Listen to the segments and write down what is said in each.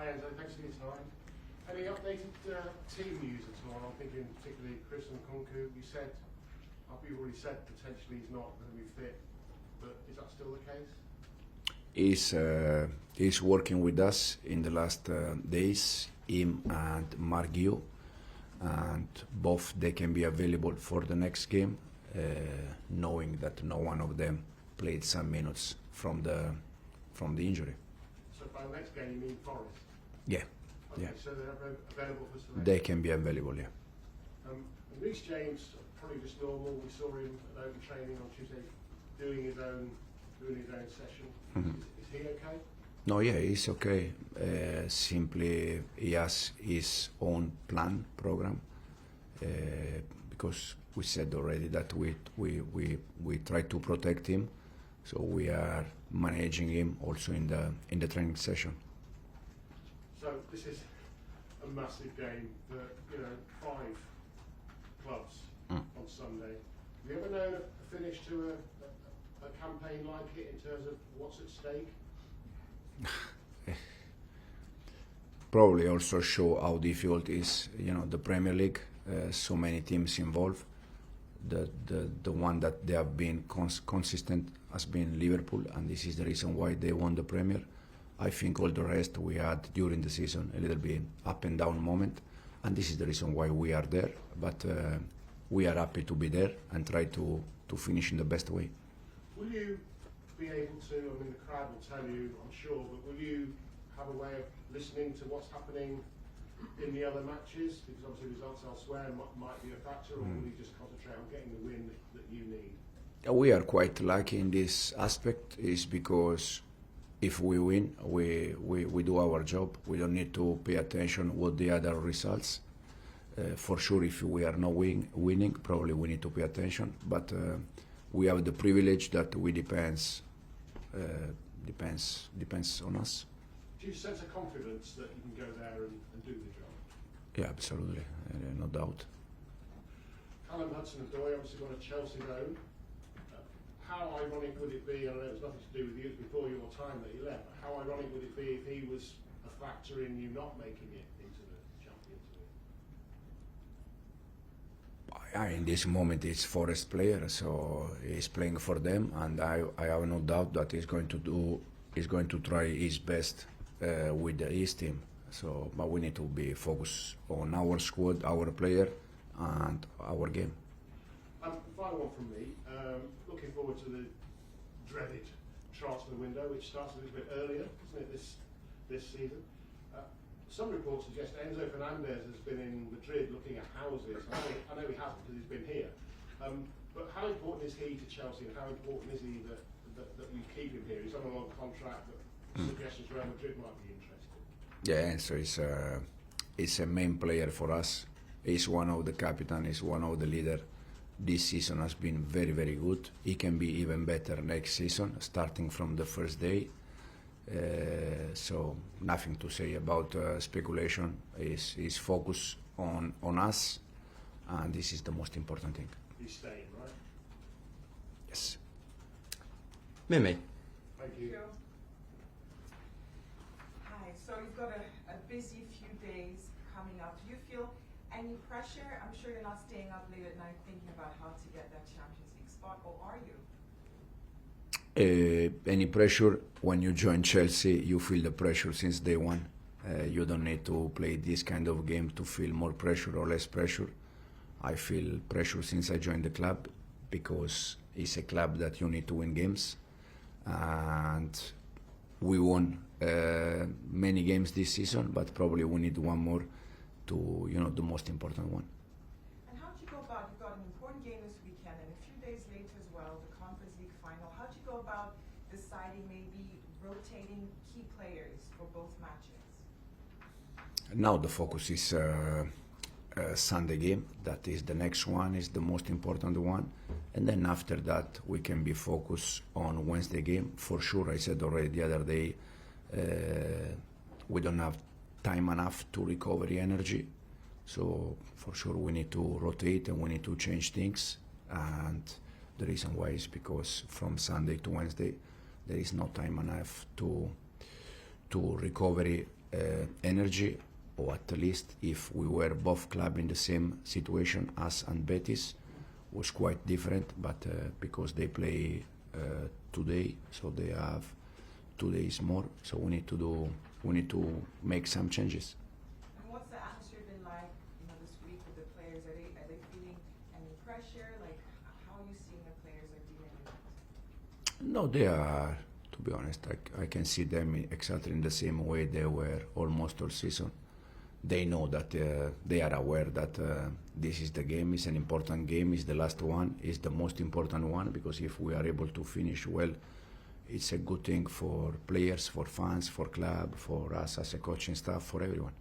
Hi Enzo, thanks for your time. Any updated team news at all? I'm thinking particularly Chris and Nkunku. You said, you've already said potentially he's not going to be fit, but is that still the case? He's working with us in the last days, him and Guiu, and both they can be available for the next game, knowing that no one of them played some minutes from the injury. So by the next game you mean Forest? Yeah. Okay, yeah. So they're available for selection? They can be available, yeah. Reece James, probably just normal. We saw him at open training on Tuesday doing his own session. Mm-hmm. Is he okay? No, yeah, he's okay. Simply he has his own program, because we said already that we try to protect him, so we are managing him also in the training session. So this is a massive game for 5 clubs on Sunday. Have you ever known a finish to a campaign like it in terms of what's at stake? Probably also show how difficult is the Premier League. So many teams involved. The one that they have been consistent has been Liverpool, and this is the reason why they won the Premier. I think all the rest we had during the season a little bit up and down moment, and this is the reason why we are there. But we are happy to be there and try to finish in the best way. Will you be able to, I mean the crowd will tell you, I'm sure, but will you have a way of listening to what's happening in the other matches? Because obviously results elsewhere might be a factor, or will you just concentrate on getting the win that you need? We are quite lucky in this aspect, is because if we win, we do our job. We don't need to pay attention what the other results. For sure, if we are not winning, probably we need to pay attention. But we have the privilege that we depends on us. Do you sense a confidence that you can go there and do the job? Yeah, absolutely, no doubt. Hudson-Odoi obviously got a Chelsea loan. How ironic would it be, and I know it's nothing to do with you, it's before your time that you left, but how ironic would it be if he was a factor in you not making it into the Champions League? In this moment he's Forest player, so he's playing for them, and I have no doubt that he's going to try his best with his team. So, but we need to be focused on our squad, our player, and our game. Final one from me. Looking forward to the dreaded transfer window, which starts a little bit earlier, isn't it, this season? Some reports suggest Enzo Fernandez has been in Madrid looking at houses. I know he hasn't because he's been here. But how important is he to Chelsea, and how important is he that you keep him here? He's on a long contract, but suggestions Real Madrid might be interested. Yeah, so he's a main player for us. He's one of the captain, he's one of the leader. This season has been very, very good. He can be even better next season, starting from the first day. So nothing to say about speculation. He's focused on us, and this is the most important thing. He's staying, right? Yes. Mimi. Thank you. Hi, so you've got a busy few days coming up. Do you feel any pressure? I'm sure you're not staying up late at night thinking about how to get that Champions League spot, or are you? Any pressure? When you join Chelsea, you feel the pressure since day one. You don't need to play this kind of game to feel more pressure or less pressure. I feel pressure since I joined the club, because it's a club that you need to win games, and we won many games this season, but probably we need one more to, the most important one. And how did you go about, you've got an important game this weekend, and a few days later as well, the Conference League final. How did you go about deciding maybe rotating key players for both matches? Now the focus is Sunday game. That is the next one, is the most important one. And then after that, we can be focused on Wednesday game. For sure, I said already the other day, we don't have time enough to recover the energy. So for sure we need to rotate and we need to change things. And the reason why is because from Sunday to Wednesday, there is no time enough to recover energy, or at least if we were both club in the same situation, us and Betis, was quite different. But because they play today, so they have 2 days more. So we need to make some changes. And what's the atmosphere been like, this week with the players? Are they feeling any pressure? Like, how are you seeing the players are dealing with it? No, they are. To be honest, I can see them exactly in the same way they were almost all season. They know that they are aware that this is the game, it's an important game, it's the last one, it's the most important one, because if we are able to finish well, it's a good thing for players, for fans, for club, for us as a coaching staff, for everyone.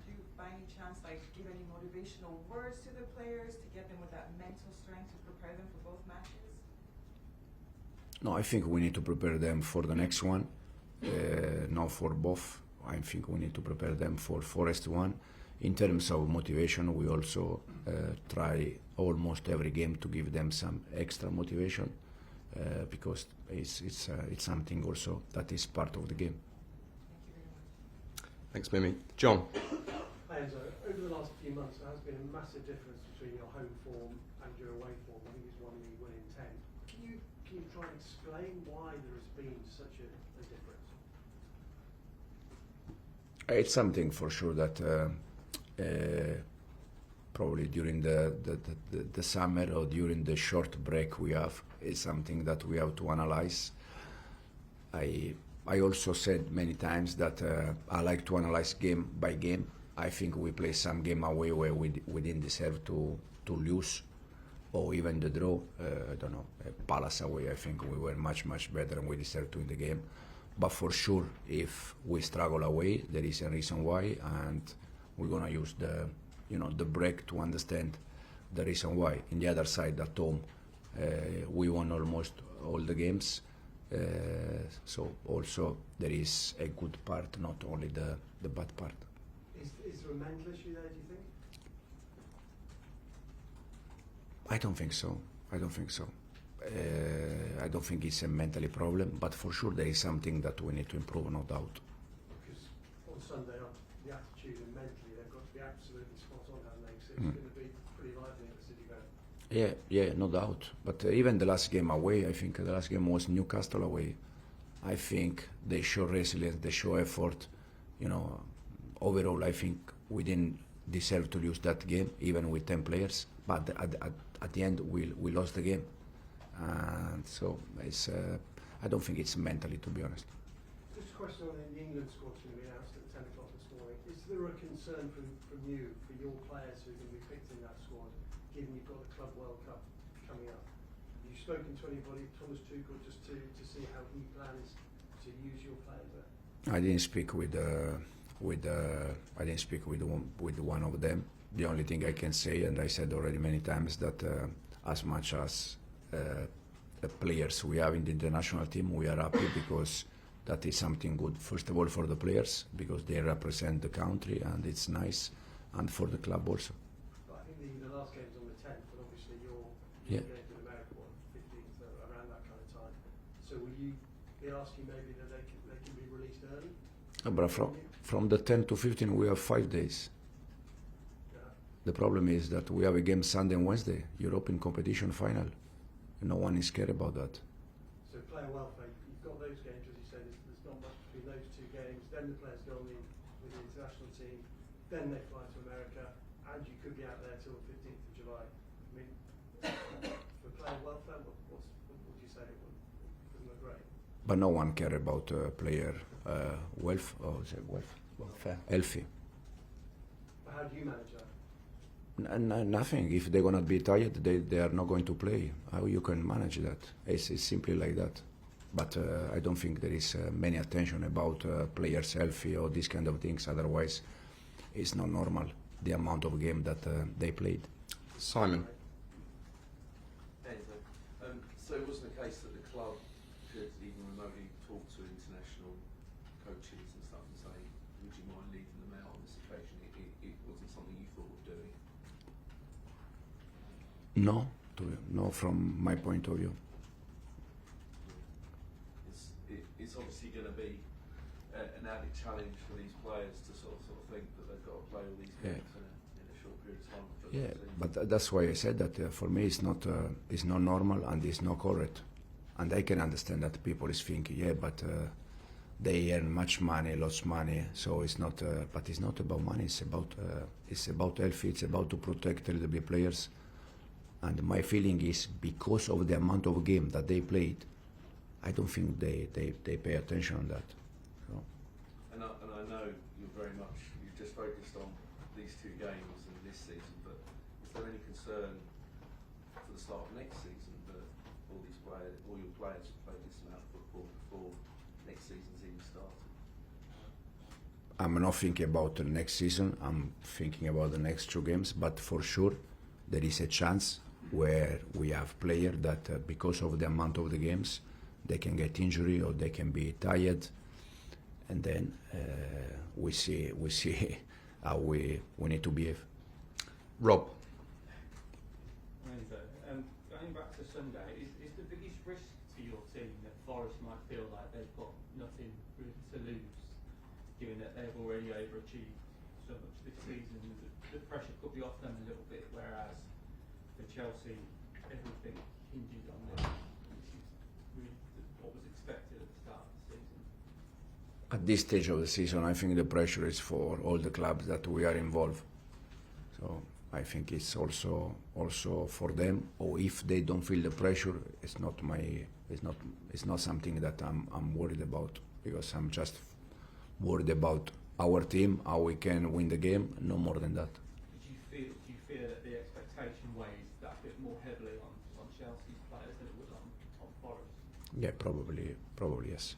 Do you, by any chance, give any motivational words to the players to get them with that mental strength to prepare them for both matches? No, I think we need to prepare them for the next one, not for both. I think we need to prepare them for Forest one. In terms of motivation, we also try almost every game to give them some extra motivation, because it's something also that is part of the game. Thanks, Mimi. John. Hi Enzo, over the last few months there has been a massive difference between your home form and your away form. I think it's 1 league win in 10. Can you try and explain why there has been such a difference? It's something for sure that probably during the summer or during the short break we have, is something that we have to analyze. I also said many times that I like to analyze game by game. I think we play some game away where we didn't deserve to lose, or even the draw. I don't know, Palace away, I think we were much better and we deserved to win the game. But for sure, if we struggle away, there is a reason why, and we're gonna use the break to understand the reason why. In the other side, at home, we won almost all the games. So also there is a good part, not only the bad part. Is there a mental issue there, do you think? I don't think so. I don't think it's a mentally problem, but for sure there is something that we need to improve, no doubt. Because on Sunday, the attitude and mentally, they've got to be absolutely spot on, haven't they? 'Cause it's going to be pretty lively at the City Ground. Yeah, no doubt. But even the last game away, I think the last game was Newcastle away. I think they show resilience, they show effort. Overall, I think we didn't deserve to lose that game, even with 10 players. But at the end, we lost the game. And so I don't think it's mentally, to be honest. Just a question on the England squad going to be announced at 10 o'clock this morning. Is there a concern from you, for your players who are going to be picked in that squad, given you've got the Club World Cup coming up? Have you spoken to anybody, Thomas Tuchel, just to see how he plans to use your players there? I didn't speak with one of them. The only thing I can say, and I said already many times, that as much as the players we have in the international team, we are happy, because that is something good. First of all, for the players, because they represent the country and it's nice, and for the club also. But I think the last game's on the 10th, and obviously you're going to America on 15th, around that kind of time. So will you be asking maybe that they can be released early? But from the 10th to 15th, we have 5 days. Yeah. The problem is that we have a game Sunday and Wednesday, European competition final. No one is scared about that. So player welfare, you've got those games, as you said, there's not much between those 2 games, then the players go on with the international team, then they fly to America, and you could be out there till the 15th of July. I mean, for player welfare, what would you say? Isn't that great? But no one care about player welfare. Healthy. But how do you manage that? Nothing. If they're gonna be tired, they are not going to play. How you can manage that? It's simply like that. But I don't think there is many attention about players healthy or these kind of things. Otherwise, it's not normal, the amount of game that they played. Simon. Enzo, so it wasn't a case that the club could even remotely talk to international coaches and stuff and say, would you mind leaving them out on this occasion? It wasn't something you thought of doing? No, from my point of view. It's obviously going to be an an added challenge for these players to sort of think that they've got to play all these Yeah. games in a short period of time. Yeah, but that's why I said that for me it's not normal and it's not correct, and I can understand that people is thinking, yeah, but they earn much money, lots money, so it's not. But it's not about money. It's about health. It's about to protect a little bit players, and my feeling is because of the amount of game that they played, I don't think they pay attention on that. So. And I know you've just focused on these two games and this season, but is there any concern for the start of next season that all your players have played this amount of football before next season's even started? I'm not thinking about the next season. I'm thinking about the next two games. But for sure, there is a chance where we have players that, because of the amount of the games, they can get injury or they can be tired, and then we see how we need to behave. Rob. Enzo, going back to Sunday, is the biggest risk to your team that Forest might feel like they've got nothing really to lose, given that they've already overachieved so much this season? The pressure could be off them a little bit, whereas for Chelsea, everything hinges on this. This is really what was expected at the start of the season. At this stage of the season, I think the pressure is for all the clubs that we are involved. So I think it's also for them. Or if they don't feel the pressure, it's not something that I'm worried about, because I'm just worried about our team, how we can win the game, no more than that. Do you fear that the expectation weighs that bit more heavily on Chelsea's players than it would on Forest? Yeah, probably yes.